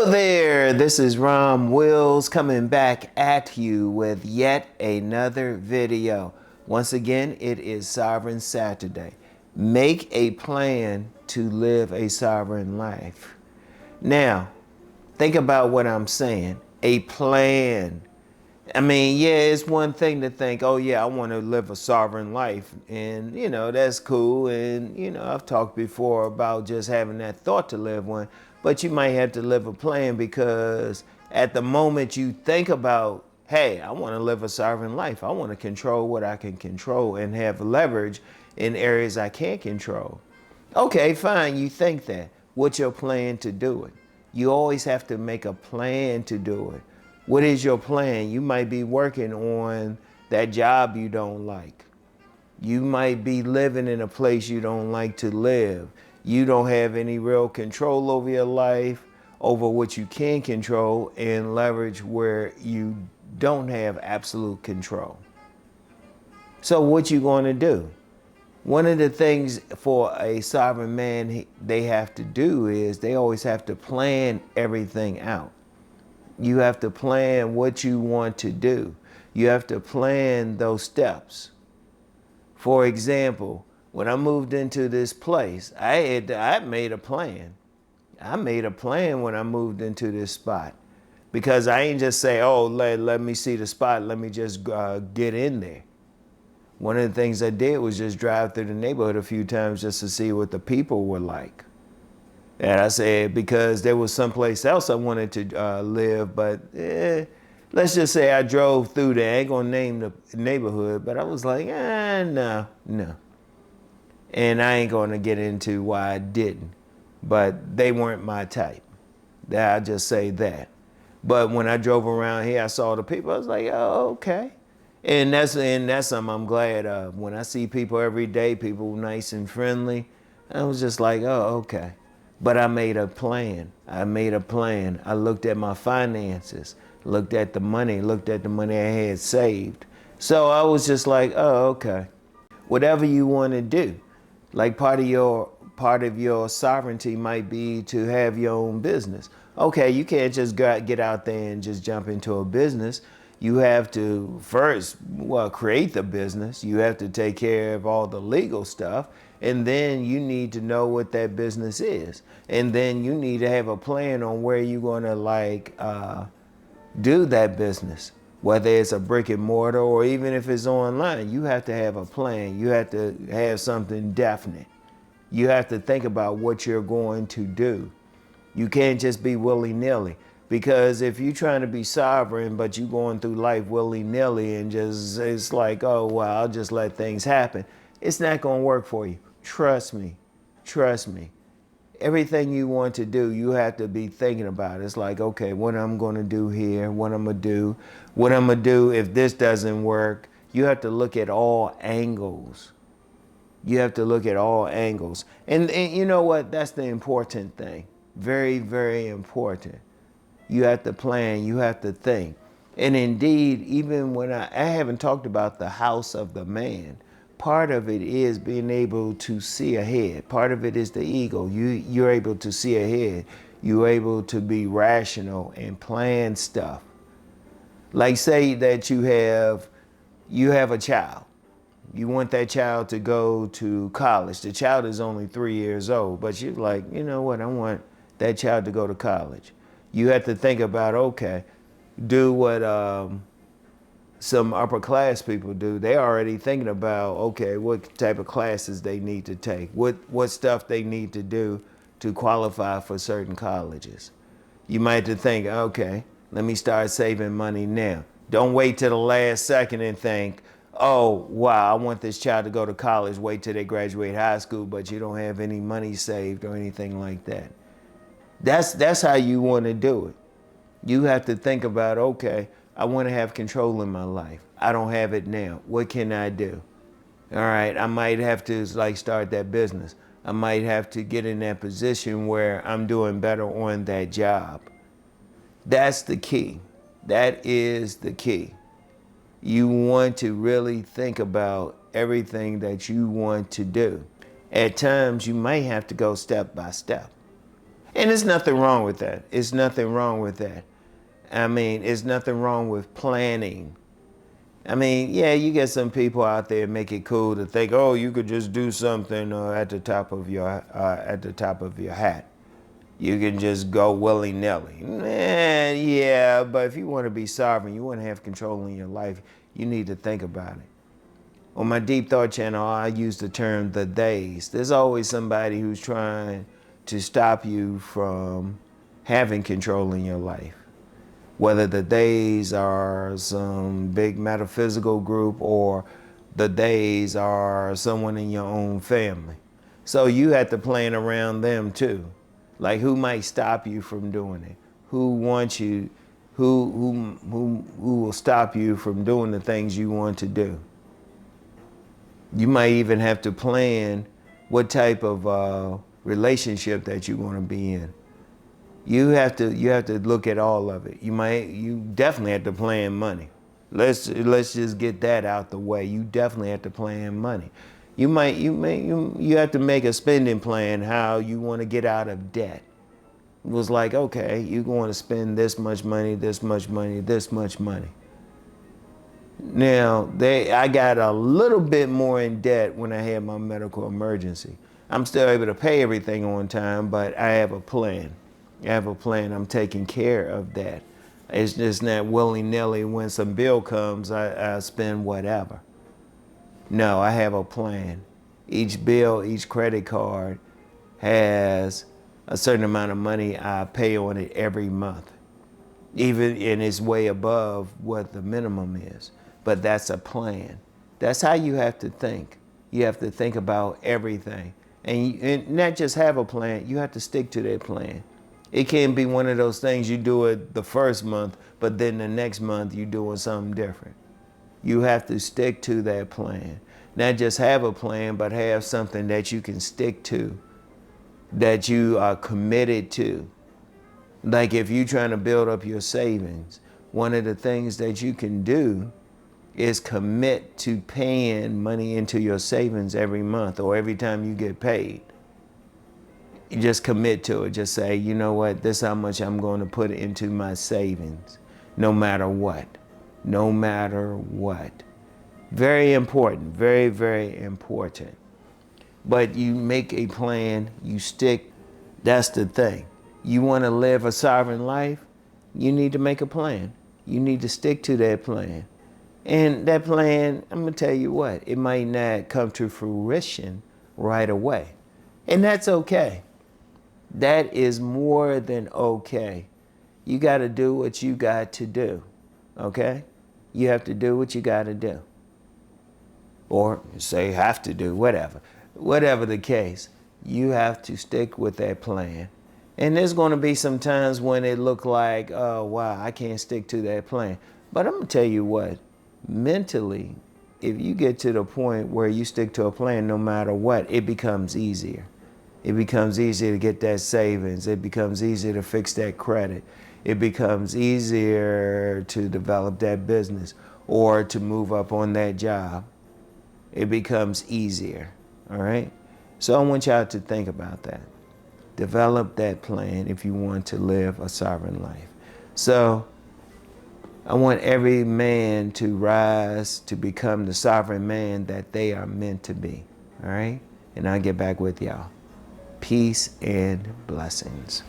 Hello there, this is RomWills coming back at you with yet another video. Once again, it is Sovereign Saturday. Make a plan to live a sovereign life. Now, think about what I'm saying. A plan. I mean, yeah, it's one thing to think, oh yeah, I want to live a sovereign life. And, that's cool. And, I've talked before about just having that thought to live one. But you might have to live a plan because at the moment you think about, hey, I want to live a sovereign life. I want to control what I can control and have leverage in areas I can't control. Okay, fine, you think that. What's your plan to do it? You always have to make a plan to do it. What is your plan? You might be working on that job you don't like. You might be living in a place you don't like to live. You don't have any real control over your life, over what you can control, and leverage where you don't have absolute control. So what you going to do? One of the things for a sovereign man they have to do is they always have to plan everything out. You have to plan what you want to do. You have to plan those steps. For example, when I moved into this place, I made a plan. I made a plan when I moved into this spot because I ain't just say, oh, let me see the spot. Let me just get in there. One of the things I did was just drive through the neighborhood a few times just to see what the people were like. And I said, because there was someplace else I wanted to live, but let's just say I drove through there. I ain't gonna name the neighborhood, but I was like, no. And I ain't gonna get into why I didn't, but they weren't my type. I'll just say that. But when I drove around here, I saw the people, I was like, oh, okay. And that's something I'm glad of. When I see people every day, people nice and friendly, I was just like, oh, okay. But I made a plan. I looked at my finances, looked at the money I had saved. So I was just like, oh, okay. Whatever you want to do. Like part of your sovereignty might be to have your own business. Okay, you can't just get out there and just jump into a business. You have to first, create the business. You have to take care of all the legal stuff. And then you need to know what that business is. And then you need to have a plan on where you're going to do that business. Whether it's a brick and mortar or even if it's online, you have to have a plan. You have to have something definite. You have to think about what you're going to do. You can't just be willy-nilly. Because if you're trying to be sovereign, but you're going through life willy-nilly and it's like, oh, well, I'll just let things happen. It's not going to work for you. Trust me. Everything you want to do, you have to be thinking about. It's like, okay, what I'm going to do here, what I'm going to do if this doesn't work. You have to look at all angles. And you know what? That's the important thing. Very, very important. You have to plan, you have to think. And indeed, even when I haven't talked about the house of the man, part of it is being able to see ahead. Part of it is the ego. You're able to see ahead. You're able to be rational and plan stuff. Like say that you have a child. You want that child to go to college. The child is only 3 years old, but you're like, you know what, I want that child to go to college. You have to think about, okay, do what some upper class people do. They're already thinking about, okay, what type of classes they need to take, what stuff they need to do to qualify for certain colleges. You might have to think, okay, let me start saving money now. Don't wait till the last second and think, oh, wow, I want this child to go to college. Wait till they graduate high school, but you don't have any money saved or anything like that. That's how you want to do it. You have to think about, okay, I want to have control in my life. I don't have it now. What can I do? All right, I might have to start that business. I might have to get in that position where I'm doing better on that job. That's the key. That is the key. You want to really think about everything that you want to do. At times, you might have to go step by step. And there's nothing wrong with that. It's nothing wrong with that. I mean, it's nothing wrong with planning. I mean, yeah, you get some people out there make it cool to think, oh, you could just do something at the top of your hat. You can just go willy-nilly. Man, yeah, but if you want to be sovereign, you want to have control in your life, you need to think about it. On my Deep Thought channel, I use the term the days. There's always somebody who's trying to stop you from having control in your life. Whether the days are some big metaphysical group or the days are someone in your own family. So you have to plan around them too. Like who might stop you from doing it? Who wants you, who will stop you from doing the things you want to do? You might even have to plan what type of relationship that you want to be in. You have to look at all of it. You definitely have to plan money. Let's just get that out the way. You definitely have to plan money. You have to make a spending plan how you want to get out of debt. It was like, okay, you're going to spend this much money, this much money, this much money. Now, I got a little bit more in debt when I had my medical emergency. I'm still able to pay everything on time, but I have a plan. I'm taking care of that. It's just not willy-nilly when some bill comes, I spend whatever. No, I have a plan. Each bill, each credit card has a certain amount of money I pay on it every month. And it's way above what the minimum is. But that's a plan. That's how you have to think. You have to think about everything. And not just have a plan, you have to stick to that plan. It can't be one of those things you do it the first month, but then the next month you're doing something different. You have to stick to that plan. Not just have a plan, but have something that you can stick to, that you are committed to. Like if you're trying to build up your savings, one of the things that you can do is commit to paying money into your savings every month or every time you get paid. You just commit to it. Just say, you know what, this is how much I'm going to put into my savings, no matter what. No matter what. Very important, very, very important. But you make a plan, you stick, that's the thing. You want to live a sovereign life, you need to make a plan. You need to stick to that plan. And that plan, I'm going to tell you what, it might not come to fruition right away. And that's okay. That is more than okay. You got to do what you got to do, okay? You have to do what you got to do. Or say have to do, whatever. Whatever the case, you have to stick with that plan. And there's going to be some times when it look like, oh, wow, I can't stick to that plan. But I'm going to tell you what, mentally, if you get to the point where you stick to a plan no matter what, it becomes easier. It becomes easier to get that savings. It becomes easier to fix that credit. It becomes easier to develop that business or to move up on that job. It becomes easier, all right? So I want y'all to think about that. Develop that plan if you want to live a sovereign life. So I want every man to rise to become the sovereign man that they are meant to be, all right? And I'll get back with y'all. Peace and blessings.